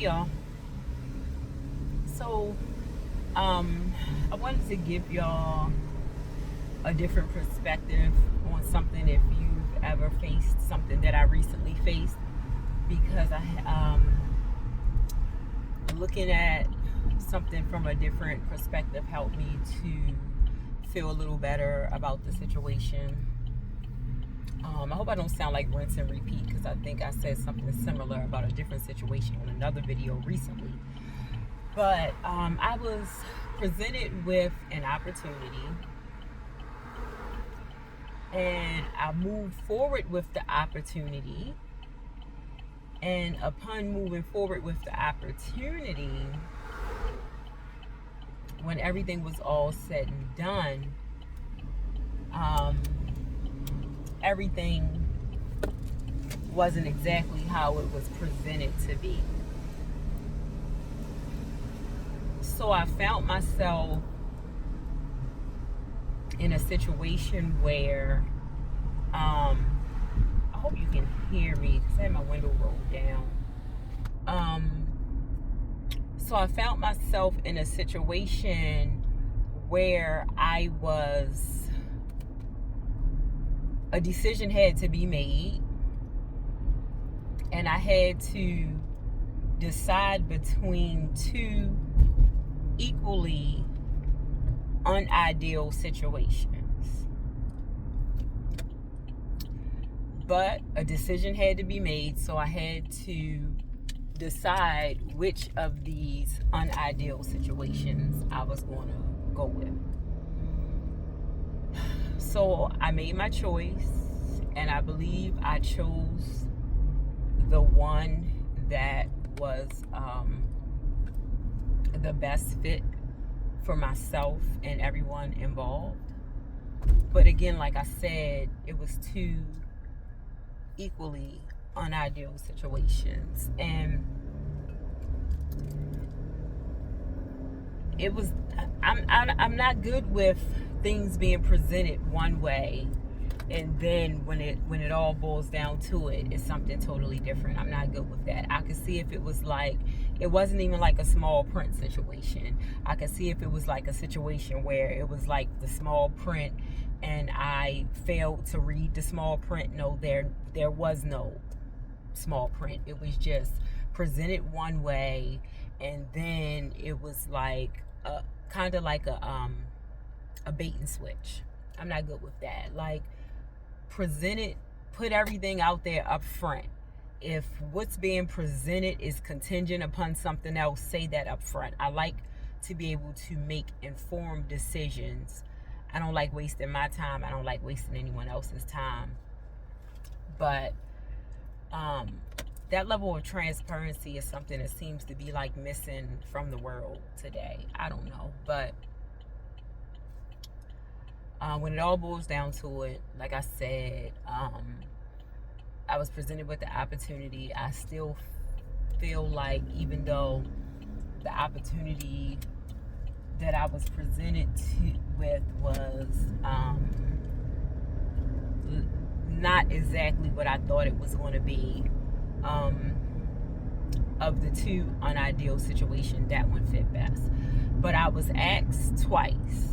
y'all. So, I wanted to give y'all a different perspective on something if you've ever faced something that I recently faced, because looking at something from a different perspective helped me to feel a little better about the situation. I hope I don't sound like rinse and repeat, because I think I said something similar about a different situation on another video recently. But I was presented with an opportunity, and I moved forward with the opportunity. And upon moving forward with the opportunity, when everything was all said and done, everything wasn't exactly how it was presented to be. So I found myself in a situation where I hope you can hear me because I had my window rolled down. So I found myself in a situation where a decision had to be made, and I had to decide between two equally unideal situations. But a decision had to be made, so I had to decide which of these unideal situations I was going to go with. So I made my choice, and I believe I chose the one that was the best fit for myself and everyone involved. But again, like I said, it was two equally unideal situations, and I'm not good with things being presented one way, and then when it all boils down to it, it's something totally different. I'm not good with that. I could see if it was like, it wasn't even like a small print situation. I could see if it was like a situation where it was like the small print and I failed to read the small print. No, there was no small print. It was just presented one way, and then it was like kind of like a bait and switch. I'm not good with that. Like, put everything out there up front. If what's being presented is contingent upon something else, say that up front. I like to be able to make informed decisions. I don't like wasting my time. I don't like wasting anyone else's time. But that level of transparency is something that seems to be like missing from the world today. I don't know, but when it all boils down to it, like I said, I was presented with the opportunity. I still feel like, even though the opportunity that I was presented with was not exactly what I thought it was going to be, of the two unideal situations, that one fit best. But I was asked twice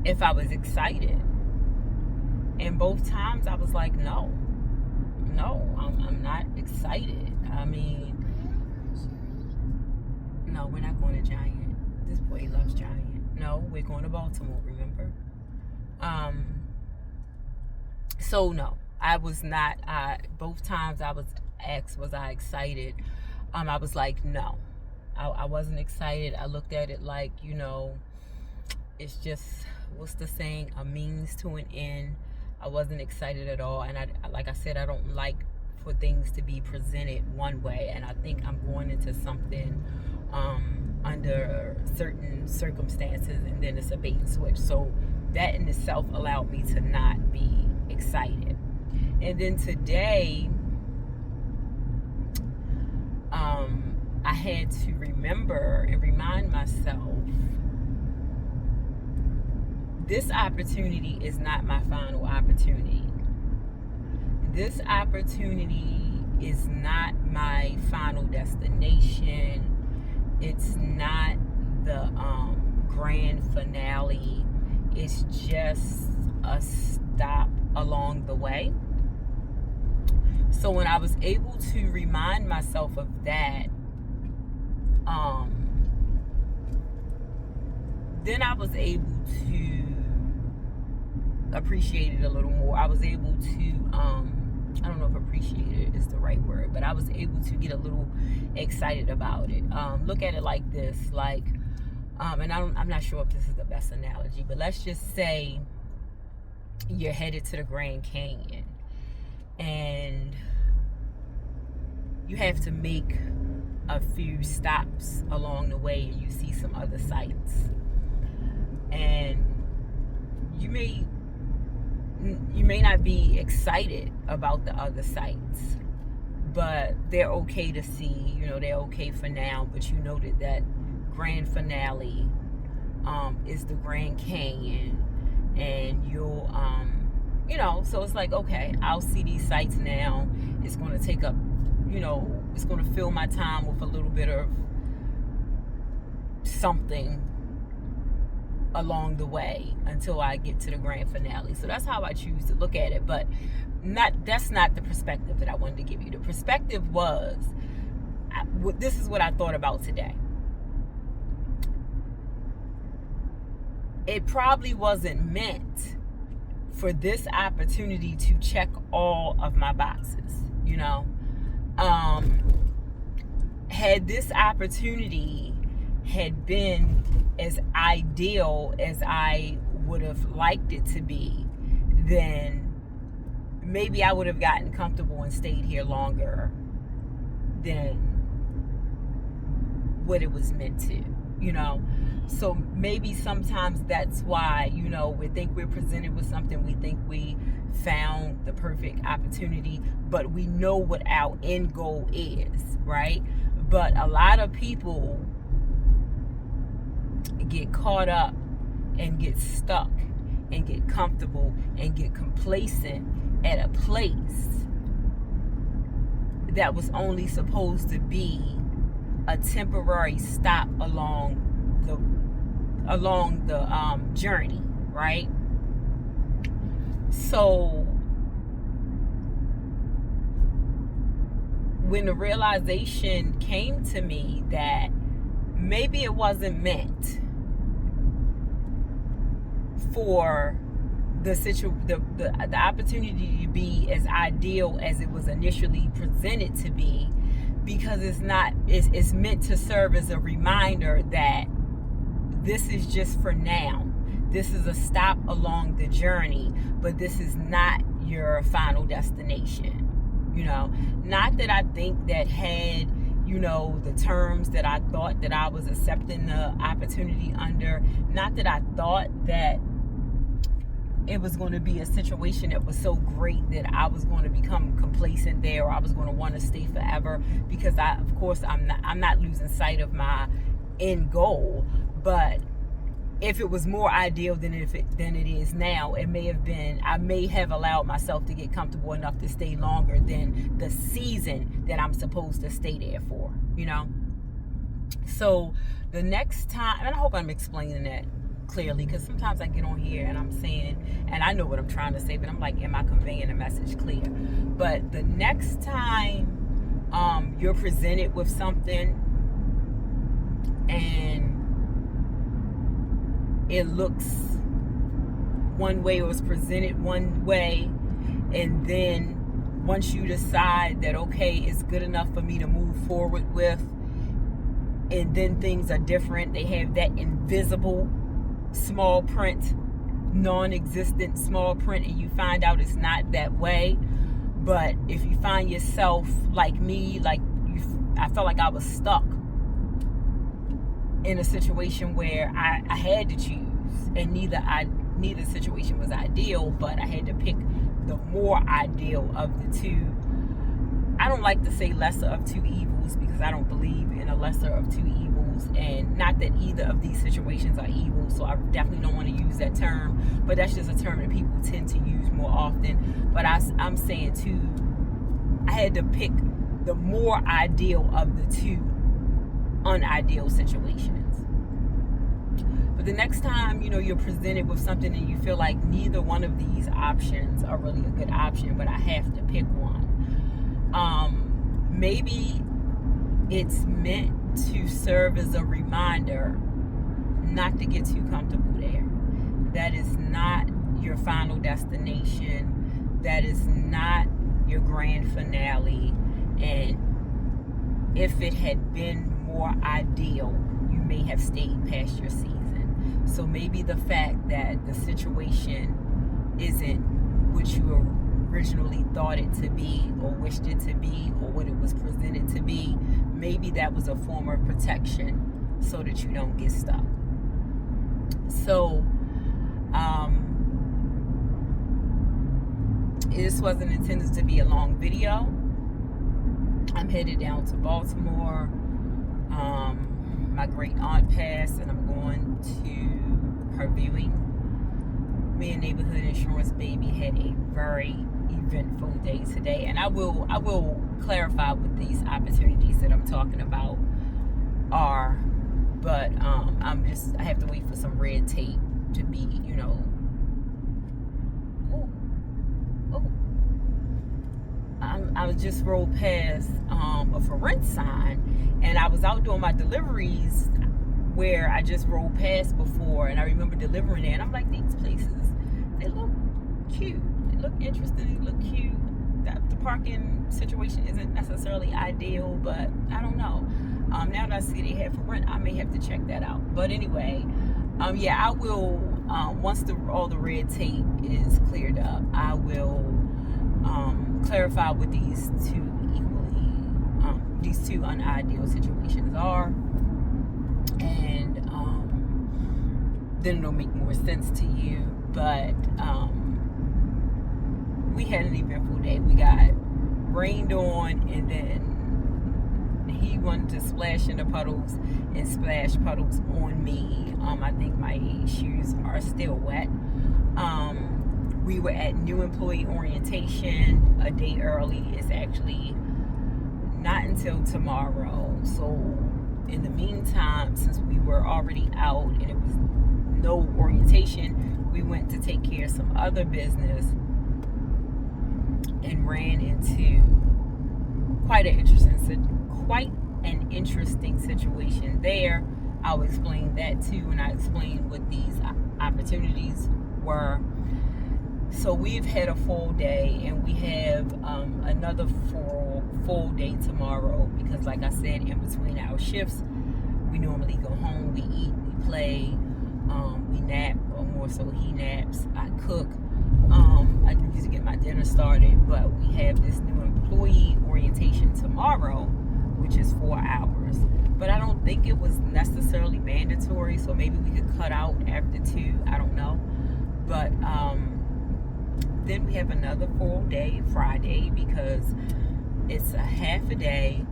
if I was excited, and both times I was like, no, I'm not excited. I mean, no, we're not going to Giant. This boy loves Giant. No, we're going to Baltimore, remember? So no, I was not. Both times I was asked, was I excited? I was like, no, I wasn't excited. I looked at it like, it's just, what's the saying, a means to an end. I wasn't excited at all, and like I said, I don't like for things to be presented one way, and I think I'm going into something under certain circumstances, and then it's a bait and switch. So that in itself allowed me to not be excited. And then today, I had to remember and remind myself, this opportunity is not my final opportunity. This opportunity is not my final destination. It's not the grand finale. It's just a stop along the way. So when I was able to remind myself of that, then I was able to appreciate it a little more. I was able to, I don't know if appreciate it is the right word, but I was able to get a little excited about it. Look at it like this, like, and I'm not sure if this is the best analogy, but let's just say you're headed to the Grand Canyon and you have to make a few stops along the way and you see some other sights. And you may not be excited about the other sites, but they're okay to see, they're okay for now, but you know that grand finale is the Grand Canyon, and you'll so it's like, okay, I'll see these sites now. It's going to take up, it's going to fill my time with a little bit of something along the way until I get to the grand finale. So that's how I choose to look at it, but that's not the perspective that I wanted to give you. The perspective was, this is what I thought about today. It probably wasn't meant for this opportunity to check all of my boxes, had this opportunity had been as ideal as I would have liked it to be, then maybe I would have gotten comfortable and stayed here longer than what it was meant to, So maybe sometimes that's why, we think we're presented with something, we think we found the perfect opportunity, but we know what our end goal is, right? But a lot of people get caught up and get stuck and get comfortable and get complacent at a place that was only supposed to be a temporary stop along the journey, right? So when the realization came to me that maybe it wasn't meant for the opportunity to be as ideal as it was initially presented to be, because it's meant to serve as a reminder that this is just for now. This is a stop along the journey, but this is not your final destination. Not that I think that had the terms that I thought that I was accepting the opportunity under, not that I thought that it was going to be a situation that was so great that I was going to become complacent there, or I was going to want to stay forever, because I'm not losing sight of my end goal. But if it was more ideal than it is now, I may have allowed myself to get comfortable enough to stay longer than the season that I'm supposed to stay there for, So the next time, and I hope I'm explaining that clearly, because sometimes I get on here and I'm saying, and I know what I'm trying to say, but I'm like, am I conveying a message clear? But the next time you're presented with something and it looks one way, or was presented one way, and then once you decide that, okay, it's good enough for me to move forward with, and then things are different, they have that invisible small print, non-existent small print, and you find out it's not that way. But if you find yourself like me, I felt like I was stuck in a situation where I had to choose, and neither situation was ideal, but I had to pick the more ideal of the two. I don't like to say lesser of two evils, because I don't believe in a lesser of two evils, and not that either of these situations are evil, so I definitely don't want to use that term, but that's just a term that people tend to use more often. But I'm saying too, I had to pick the more ideal of the two unideal situations. But the next time, you're presented with something and you feel like neither one of these options are really a good option, but I have to pick one. Maybe it's meant to serve as a reminder not to get too comfortable there. That is not your final destination. That is not your grand finale. And if it had been more ideal, you may have stayed past your season. So maybe the fact that the situation isn't what you originally thought it to be or wished it to be or what it was presented to be, maybe that was a form of protection so that you don't get stuck. So this wasn't intended to be a long video. I'm headed down to Baltimore. My great aunt passed and I'm going to her viewing. Me and Neighborhood Insurance Baby had a very eventful day today, and I will clarify what these opportunities that I'm talking about are, but I have to wait for some red tape to be, I was just rolled past a for rent sign, and I was out doing my deliveries where I just rolled past before, and I remember delivering there, and I'm like, these places, they look cute, they look interesting, they look cute. The parking situation isn't necessarily ideal, but I don't know. Now that I see they have for rent, I may have to check that out. But anyway, I will, once all the red tape is cleared up, I will clarify what these two unideal situations are, and then it'll make more sense to you. But we had an eventful day. We got rained on, and then he wanted to splash in the puddles and splash puddles on me. I think my shoes are still wet. We were at new employee orientation a day early. It's actually not until tomorrow. So in the meantime, since we were already out and it was no orientation, we went to take care of some other business and ran into quite an interesting situation there. I'll explain that too, and I explain what these opportunities were. So we've had a full day, and we have another full day tomorrow, because like I said, in between our shifts, we normally go home, we eat, we play, we nap, or more so he naps, I cook. I need to get my dinner started, but we have this new employee orientation tomorrow, which is 4 hours. But I don't think it was necessarily mandatory, so maybe we could cut out after 2, I don't know. But then we have another full day Friday, because it's a half a day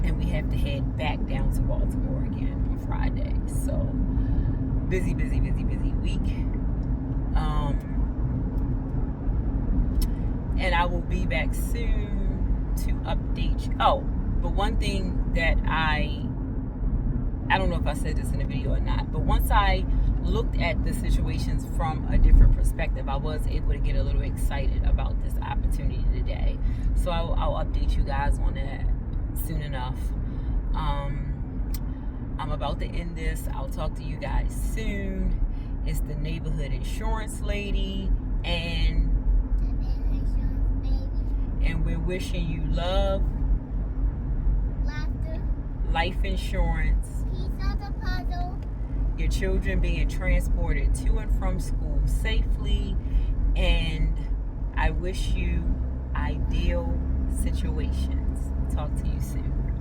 and we have to head back down to Baltimore again on Friday. So busy week. And I will be back soon to update you. Oh, but one thing that I don't know if I said this in the video or not, but once I looked at the situations from a different perspective, I was able to get a little excited about this opportunity today. So I'll update you guys on that soon enough. I'm about to end this. I'll talk to you guys soon. It's the Neighborhood Insurance Lady, and we're wishing you love, laughter, life insurance, piece of the puzzle, your children being transported to and from school safely, and I wish you ideal situations. Talk to you soon.